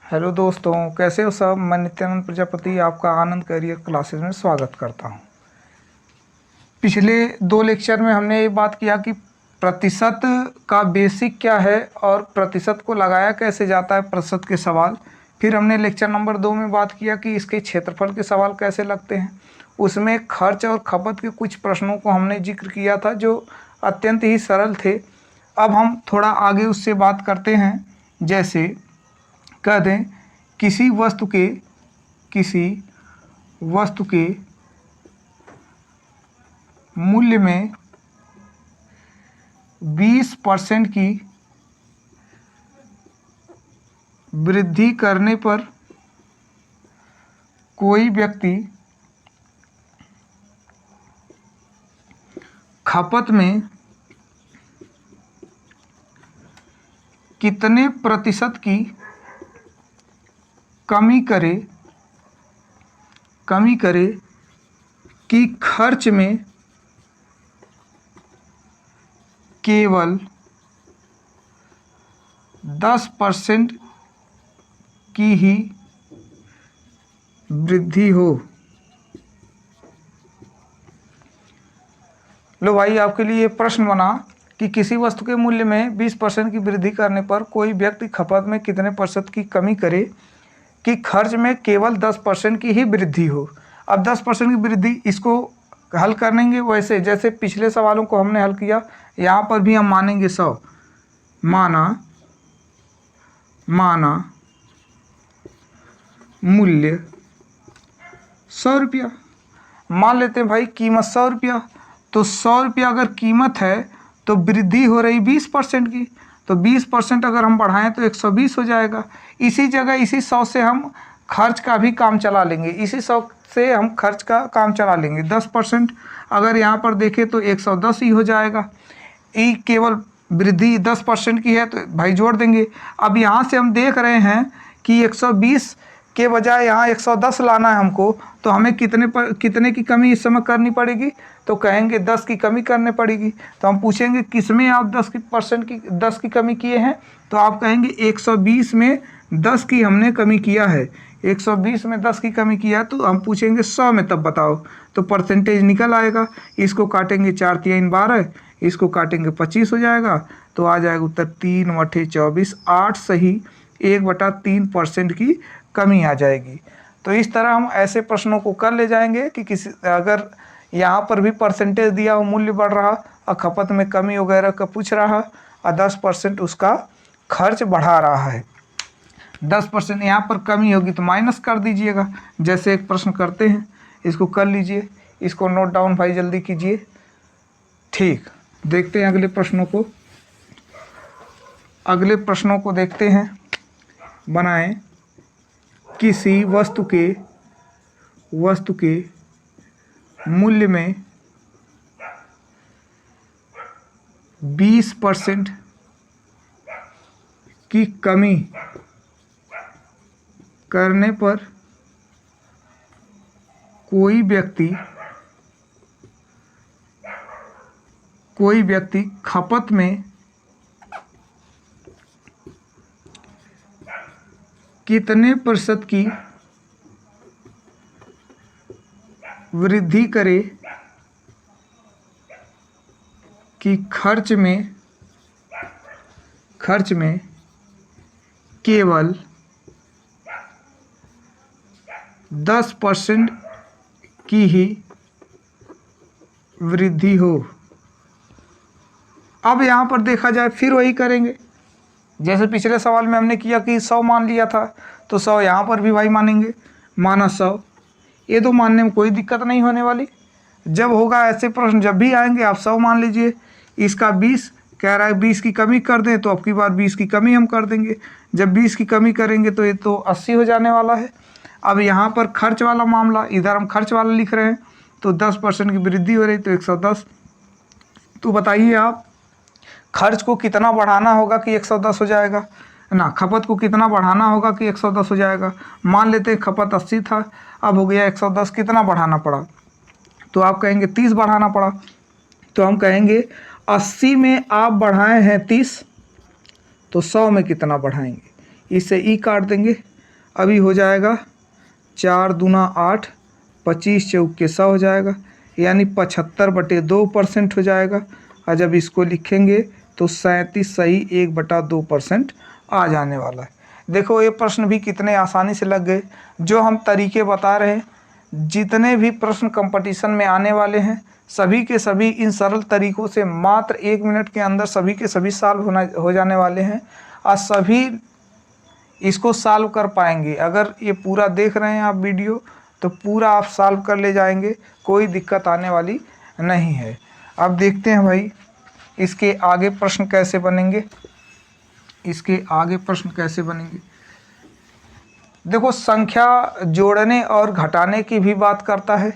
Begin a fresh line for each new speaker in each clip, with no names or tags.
Hello दोस्तों, कैसे हो सब। मैं नित्यानंद प्रजापति आपका आनंद करियर क्लासेस में स्वागत करता हूं। पिछले 2 लेक्चर में हमने ये बात किया कि प्रतिशत का बेसिक क्या है और प्रतिशत को लगाया कैसे जाता है, प्रतिशत के सवाल। फिर हमने लेक्चर नंबर 2 में बात किया कि इसके क्षेत्रफल के सवाल कैसे लगते हैं। उसमें खर्च और खपत के कुछ प्रश्नों को हमने जिक्र किया था जो अत्यंत ही सरल थे। अब हम थोड़ा आगे उससे बात करते हैं। जैसे कह दें किसी वस्तु के मूल्य में 20% की वृद्धि करने पर कोई व्यक्ति खपत में कितने प्रतिशत की कमी करे कि खर्च में केवल 10% की ही वृद्धि हो। लो भाई, आपके लिए प्रश्न बना कि किसी वस्तु के मूल्य में 20% की वृद्धि करने पर कोई व्यक्ति खपत में कितने प्रतिशत की कमी करे कि खर्च में केवल 10% की ही वृद्धि हो। अब 10% की वृद्धि, इसको हल करेंगे वैसे जैसे पिछले सवालों को हमने हल किया। यहाँ पर भी हम मानेंगे 100। माना मूल्य 100 रुपया। मान लेते हैं भाई कीमत 100 रुपया। तो 100 रुपया अगर कीमत है तो वृद्धि हो रही 20% की। तो 20% अगर हम बढ़ाएं तो 120 हो जाएगा। इसी जगह इसी 100 से हम खर्च का भी काम चला लेंगे। इसी 100 से हम खर्च का काम चला लेंगे। 10% अगर यहाँ पर देखें तो 110 ही हो जाएगा। ये केवल वृद्धि 10% की है तो भाई जोड़ देंगे। अब यहाँ से हम देख रहे हैं कि 120 के बजाय यहाँ 110 लाना है हमको, तो हमें कितने की कमी इस समय करनी पड़ेगी। तो कहेंगे 10 की कमी करनी पड़ेगी। तो हम पूछेंगे किसमें आप 10 की कमी किए हैं। तो आप कहेंगे 120 में 10 की हमने कमी किया है। 120 में 10 की कमी किया तो हम पूछेंगे 100 में, तब बताओ। तो परसेंटेज निकल आएगा। इसको काटेंगे 4 3 12, इसको काटेंगे 25 हो जाएगा। तो आ जाएगा उत्तर 3/24, 8 सही 1/3% की कमी आ जाएगी। तो इस तरह हम ऐसे प्रश्नों को कर ले जाएंगे कि किसी अगर यहाँ पर भी परसेंटेज दिया हो, मूल्य बढ़ रहा और खपत में कमी वगैरह का पूछ रहा और 10% उसका खर्च बढ़ा रहा है। 10% यहाँ पर कमी होगी तो माइनस कर दीजिएगा। जैसे एक प्रश्न करते हैं, इसको कर लीजिए, इसको नोट डाउन भाई जल्दी कीजिए। ठीक, देखते हैं अगले प्रश्नों को देखते हैं। बनाएं किसी वस्तु के मूल्य में 20% की कमी करने पर कोई व्यक्ति खपत में कितने प्रतिशत की वृद्धि करे कि खर्च में केवल 10% की ही वृद्धि हो। अब यहाँ पर देखा जाए फिर वही करेंगे जैसे पिछले सवाल में हमने किया कि 100 मान लिया था, तो 100 यहाँ पर भी भाई मानेंगे। माना 100, ये तो मानने में कोई दिक्कत नहीं होने वाली। जब होगा ऐसे प्रश्न, जब भी आएंगे आप 100 मान लीजिए। इसका 20 कह रहा है 20 की कमी कर दें, तो अब की बार 20 की कमी हम कर देंगे। जब 20 की कमी करेंगे तो ये तो 80 हो जाने वाला है। अब यहाँ पर खर्च वाला मामला, इधर हम खर्च वाला लिख रहे हैं, तो 10% की वृद्धि हो रही तो 110। तो बताइए आप खर्च को कितना बढ़ाना होगा कि 110 हो जाएगा ना, खपत को कितना बढ़ाना होगा कि 110 हो जाएगा। मान लेते हैं खपत 80 था, अब हो गया 110, कितना बढ़ाना पड़ा। तो आप कहेंगे 30 बढ़ाना पड़ा। तो हम कहेंगे 80 में आप बढ़ाए हैं 30, तो 100 में कितना बढ़ाएंगे। इससे ई काट देंगे अभी हो जाएगा 4 दूना 8, 25 चौके 100 हो जाएगा, यानी 75/2% हो जाएगा। और जब इसको लिखेंगे तो 37 सही 1/2% आ जाने वाला है। देखो ये प्रश्न भी कितने आसानी से लग गए। जो हम तरीके बता रहे हैं, जितने भी प्रश्न कंपटीशन में आने वाले हैं, सभी के सभी इन सरल तरीकों से मात्र 1 मिनट के अंदर सभी के सभी सॉल्व हो जाने वाले हैं और सभी इसको सॉल्व कर पाएंगे। अगर ये पूरा देख रहे हैं आप वीडियो तो पूरा आप सॉल्व कर ले जाएंगे, कोई दिक्कत आने वाली नहीं है। अब देखते हैं भाई इसके आगे प्रश्न कैसे बनेंगे। इसके आगे प्रश्न कैसे बनेंगे, देखो संख्या जोड़ने और घटाने की भी बात करता है।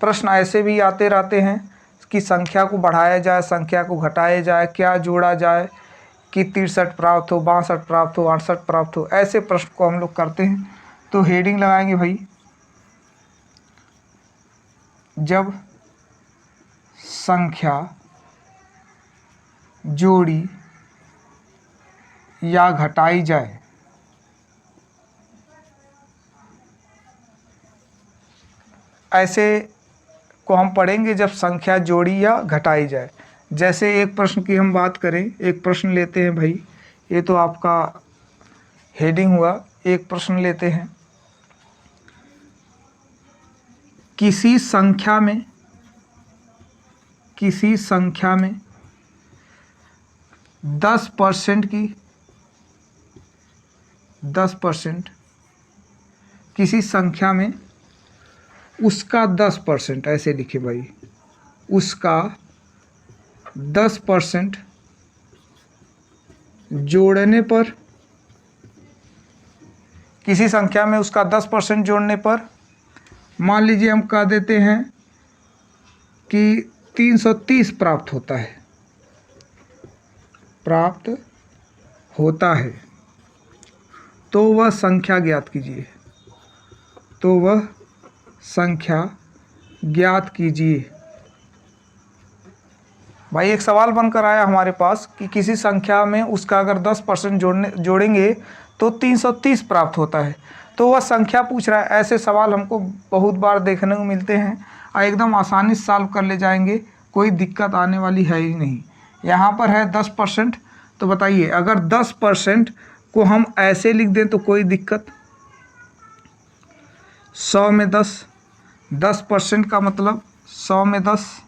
प्रश्न ऐसे भी आते रहते हैं कि संख्या को बढ़ाया जाए, संख्या को घटाया जाए, क्या जोड़ा जाए कि 63 प्राप्त हो, 62 प्राप्त हो, 68 प्राप्त हो। ऐसे प्रश्न को हम लोग करते हैं। तो हेडिंग लगाएंगे भाई, जब संख्या जोड़ी या घटाई जाए ऐसे को हम पढ़ेंगे जब संख्या जोड़ी या घटाई जाए। जैसे एक प्रश्न की हम बात करें, एक प्रश्न लेते हैं भाई, ये तो आपका हेडिंग हुआ। एक प्रश्न लेते हैं, किसी संख्या में 10% की 10% किसी संख्या में उसका 10%, ऐसे लिखे भाई, उसका 10% जोड़ने पर, किसी संख्या में उसका 10% जोड़ने पर मान लीजिए हम कह देते हैं कि 330 प्राप्त होता है, तो वह संख्या ज्ञात कीजिए। भाई एक सवाल बनकर आया हमारे पास कि किसी संख्या में उसका अगर 10% जोड़ेंगे तो 330 प्राप्त होता है, तो वह संख्या पूछ रहा है। ऐसे सवाल हमको बहुत बार देखने को मिलते हैं और एकदम आसानी से सॉल्व कर ले जाएंगे, कोई दिक्कत आने वाली है ही नहीं। यहाँ पर है 10%, तो बताइए अगर 10% को हम ऐसे लिख दें तो कोई दिक्कत, 100 में 10% का मतलब 100 में 10।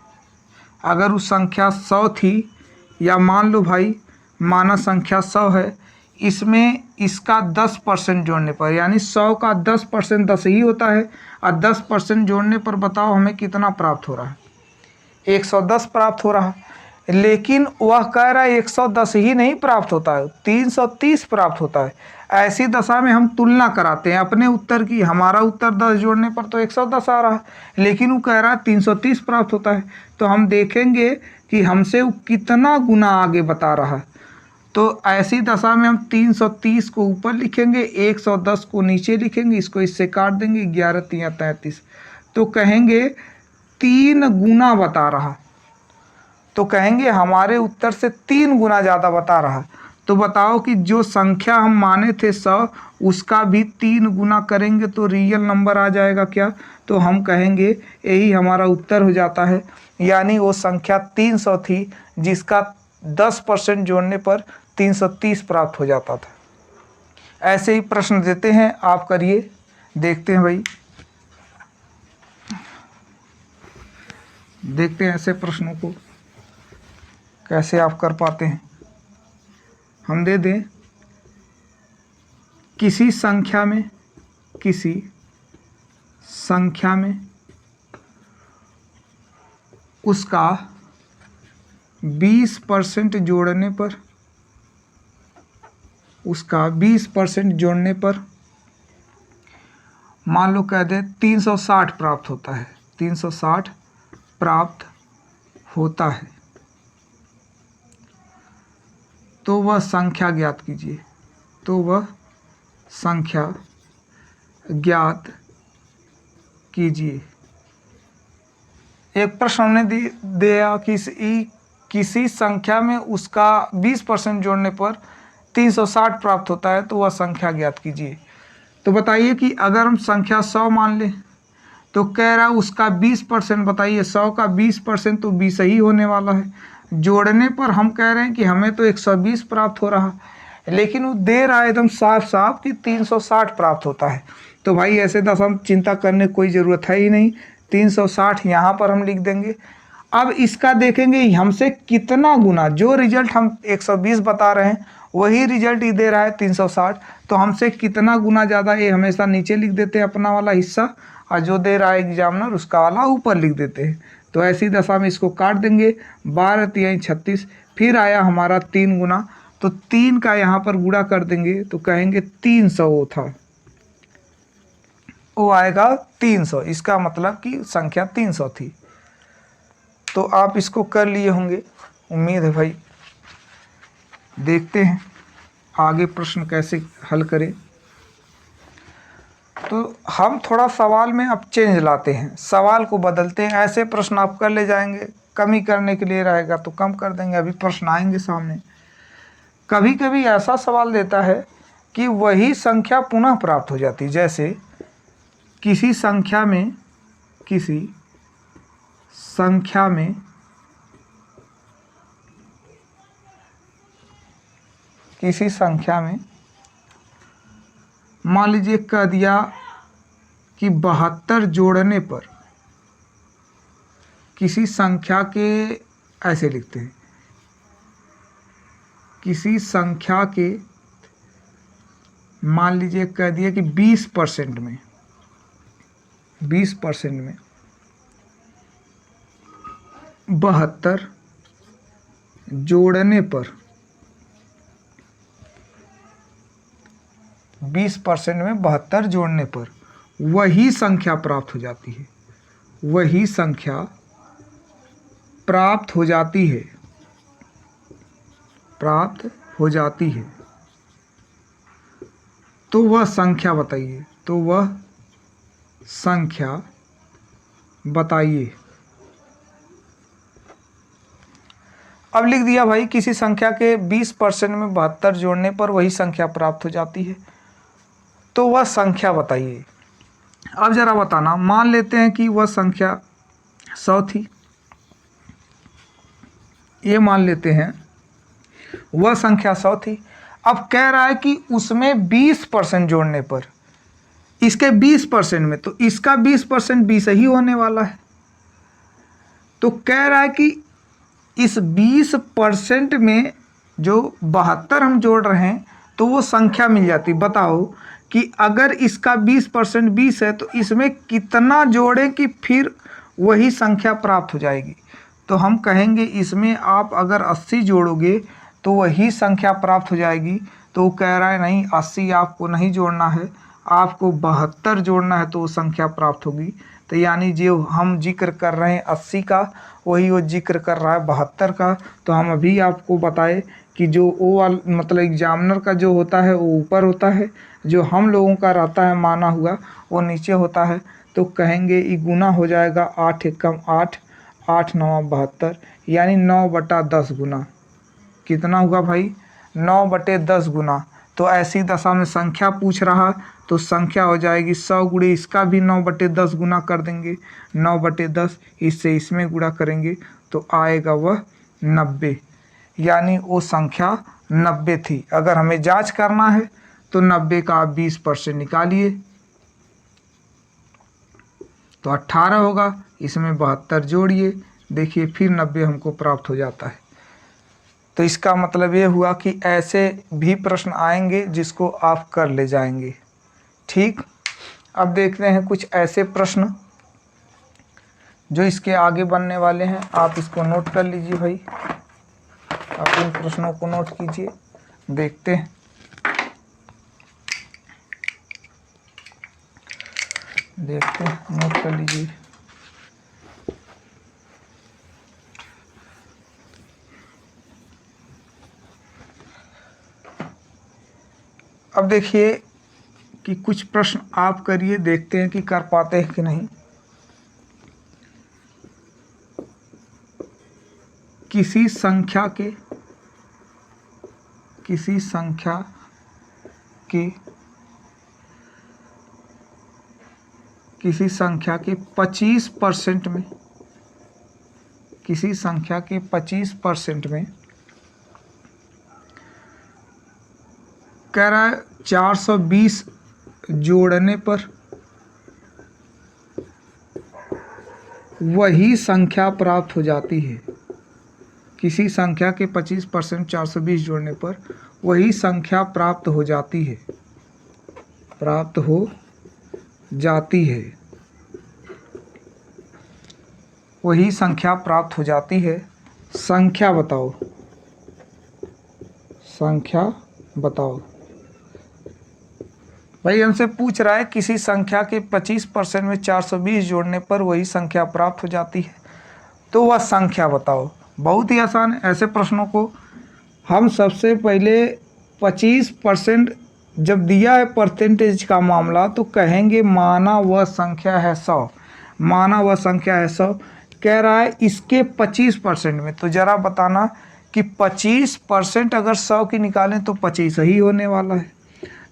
अगर उस संख्या 100 थी, या मान लो भाई माना संख्या 100 है, इसमें इसका 10% जोड़ने पर, यानी 100 का 10% 10 ही होता है, और 10% जोड़ने पर बताओ हमें कितना प्राप्त हो रहा है, 110 प्राप्त हो रहा है। लेकिन वह कह रहा है 110 ही नहीं प्राप्त होता है, 330 प्राप्त होता है। ऐसी दशा में हम तुलना कराते हैं अपने उत्तर की। हमारा उत्तर 10 जोड़ने पर तो 110 आ रहा है, लेकिन वो कह रहा है 330 प्राप्त होता है। तो हम देखेंगे कि हमसे वो कितना गुना आगे बता रहा है। तो ऐसी दशा में हम 330 को ऊपर लिखेंगे, 110 को नीचे लिखेंगे, इसको इससे काट देंगे, 11 3 33, तो कहेंगे 3 गुना बता रहा, तो कहेंगे हमारे उत्तर से 3 गुना ज़्यादा बता रहा। तो बताओ कि जो संख्या हम माने थे 100, उसका भी 3 गुना करेंगे तो रियल नंबर आ जाएगा क्या? तो हम कहेंगे यही हमारा उत्तर हो जाता है, यानी वो संख्या 300 थी जिसका 10% जोड़ने पर 330 प्राप्त हो जाता था। ऐसे ही प्रश्न देते हैं, आप करिए, देखते हैं भाई, देखते हैं ऐसे प्रश्नों को कैसे आप कर पाते हैं। हम दे दें किसी संख्या में उसका 20% जोड़ने पर, उसका 20% जोड़ने पर मान लो कह दे 360 प्राप्त होता है, 360 प्राप्त होता है, तो वह संख्या ज्ञात कीजिए। तो वह संख्या ज्ञात कीजिए। एक प्रश्न हमने दिया कि किसी संख्या में उसका 20% जोड़ने पर 360 प्राप्त होता है, तो वह संख्या ज्ञात कीजिए। तो बताइए कि अगर हम संख्या 100 मान लें तो कह रहा है उसका 20%, बताइए 100 का 20% तो 20 ही होने वाला है। जोड़ने पर हम कह रहे हैं कि हमें तो 120 प्राप्त हो रहा है, लेकिन वो दे रहा है एकदम साफ साफ कि 360 प्राप्त होता है। तो भाई ऐसे दशम चिंता करने की कोई ज़रूरत है ही नहीं, 360 यहाँ पर हम लिख देंगे। अब इसका देखेंगे हमसे कितना गुना, जो रिजल्ट हम 120 बता रहे हैं वही रिजल्ट ही दे रहा है 360, तो हमसे कितना गुना ज़्यादा, ये हमेशा नीचे लिख देते हैं अपना वाला हिस्सा, और जो दे रहा है एग्जामिनर उसका वाला ऊपर लिख देते हैं। तो ऐसी दशा में इसको काट देंगे, 12 तिहाई 36, फिर आया हमारा 3 गुना, तो 3 का यहाँ पर गुणा कर देंगे तो कहेंगे 300 वो था, वो आएगा 300, इसका मतलब कि संख्या 300 थी। तो आप इसको कर लिए होंगे, उम्मीद है भाई। देखते हैं आगे प्रश्न कैसे हल करें। तो हम थोड़ा सवाल में अब चेंज लाते हैं, सवाल को बदलते हैं। ऐसे प्रश्न आप कर ले जाएंगे, कमी करने के लिए रहेगा तो कम कर देंगे, अभी प्रश्न आएंगे सामने। कभी कभी ऐसा सवाल देता है कि वही संख्या पुनः प्राप्त हो जाती है, जैसे किसी संख्या में मान लीजिए कह दिया कि 72 जोड़ने पर, किसी संख्या के, ऐसे लिखते हैं, किसी संख्या के मान लीजिए कह दिया कि 20% में 72 जोड़ने पर 20% में 72 जोड़ने पर वही संख्या प्राप्त हो जाती है, वही संख्या प्राप्त हो जाती है, तो वह संख्या बताइए, अब लिख दिया भाई किसी संख्या के 20% में 72 जोड़ने पर वही संख्या प्राप्त हो जाती है, तो वह संख्या बताइए। अब जरा बताना, मान लेते हैं कि वह संख्या 100 थी, ये मान लेते हैं वह संख्या 100 थी। अब कह रहा है कि उसमें 20% जोड़ने पर, इसके 20% में, तो इसका 20% 20 ही होने वाला है। तो कह रहा है कि इस 20% में जो 72 हम जोड़ रहे हैं तो वो संख्या मिल जाती। बताओ कि अगर इसका 20% 20 है तो इसमें कितना जोड़ें कि फिर वही संख्या प्राप्त हो जाएगी। तो हम कहेंगे इसमें आप अगर 80 जोड़ोगे तो वही संख्या प्राप्त हो जाएगी। तो वो कह रहा है नहीं, 80 आपको नहीं जोड़ना है, आपको 72 जोड़ना है तो वो संख्या प्राप्त होगी। तो यानी जो हम जिक्र कर रहे हैं 80 का, वही वो जिक्र कर रहा है 72 का। तो हम अभी आपको बताए कि जो वो वाला मतलब एग्जामिनर का जो होता है वो ऊपर होता है, जो हम लोगों का रहता है माना हुआ वो नीचे होता है। तो कहेंगे ये गुना हो जाएगा 8 एकम 8, 8 9 72, यानी 9/10 गुना। कितना हुआ भाई? 9/10 गुना। तो ऐसी दशा में संख्या पूछ रहा तो संख्या हो जाएगी 100 गुणे इसका भी 9/10 गुना कर देंगे, 9/10 इससे इसमें गुणा करेंगे तो आएगा वह 90, यानी वो संख्या 90 थी। अगर हमें जांच करना है तो 90 का आप 20% निकालिए तो 18 होगा, इसमें 72 जोड़िए, देखिए फिर 90 हमको प्राप्त हो जाता है। तो इसका मतलब ये हुआ कि ऐसे भी प्रश्न आएंगे जिसको आप कर ले जाएंगे। ठीक, अब देखते हैं कुछ ऐसे प्रश्न जो इसके आगे बनने वाले हैं। आप इसको नोट कर लीजिए भाई, आप इन प्रश्नों को नोट कीजिए, देखते हैं। नोट कर लीजिए। अब देखिए कि कुछ प्रश्न आप करिए, देखते हैं कि कर पाते हैं कि नहीं। किसी संख्या के किसी संख्या के 25% में, किसी संख्या के 25% में कह रहा है 420 जोड़ने पर वही संख्या प्राप्त हो जाती है। किसी संख्या के 25% 420 जोड़ने पर वही संख्या प्राप्त हो जाती है, प्राप्त हो जाती है, वही संख्या प्राप्त हो जाती है। संख्या बताओ, संख्या बताओ। भाई हमसे पूछ रहा है किसी संख्या के 25% में 420 जोड़ने पर वही संख्या प्राप्त हो जाती है, तो वह संख्या बताओ। बहुत ही आसान है। ऐसे प्रश्नों को हम सबसे पहले 25% जब दिया है परसेंटेज का मामला तो कहेंगे माना वह संख्या है 100, माना वह संख्या है 100। कह रहा है इसके 25% में, तो ज़रा बताना कि 25% अगर 100 की निकालें तो 25 ही होने वाला है।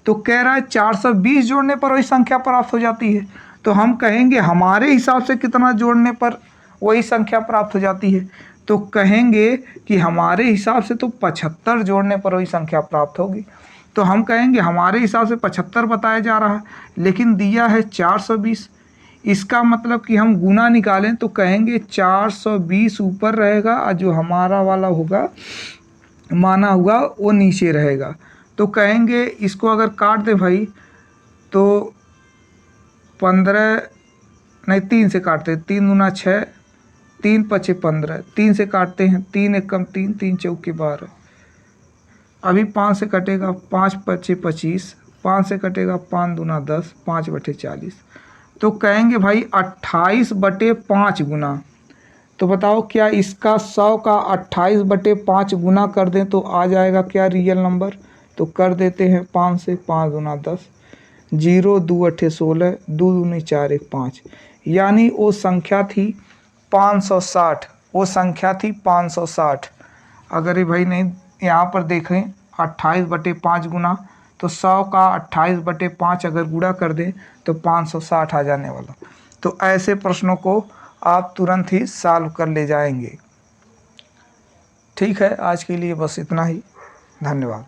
तो कह रहा है 420 जोड़ने पर वही संख्या प्राप्त हो जाती है, तो हम कहेंगे हमारे हिसाब से कितना जोड़ने पर वही संख्या प्राप्त हो जाती है, तो कहेंगे कि हमारे हिसाब से तो 75 जोड़ने पर वही संख्या प्राप्त होगी। तो हम कहेंगे हमारे हिसाब से 75 बताया जा रहा है, लेकिन दिया है 420। इसका मतलब कि हम गुना निकालें तो कहेंगे 420 ऊपर रहेगा और जो हमारा वाला होगा माना हुआ वो नीचे रहेगा। तो कहेंगे इसको अगर काट दे भाई तो 15 नहीं 3 से काटते, 3 दूना 6, 3 पचे 15, 3 से काटते हैं, 3 एकम 3, 3 चौके 12। अभी 5 से कटेगा, 5 पचे 25, 5 से कटेगा 5 दूना 10, 5 बटे 40। तो कहेंगे भाई 28/5 गुना। तो बताओ क्या इसका 100 का 28/5 गुना कर दें तो आ जाएगा क्या रियल नंबर? तो कर देते हैं 5 से, 5 दूना 10, 0 2 अठे 16, 2 दूनी 4 1 5, यानी वो संख्या थी 560, वो संख्या थी 560। अगर ये भाई नहीं यहाँ पर देखें 28/5 गुना, तो 100 का 28/5 अगर गुणा कर दें तो 560 आ जाने वाला। तो ऐसे प्रश्नों को आप तुरंत ही सॉल्व कर ले जाएंगे। ठीक है, आज के लिए बस इतना ही। धन्यवाद।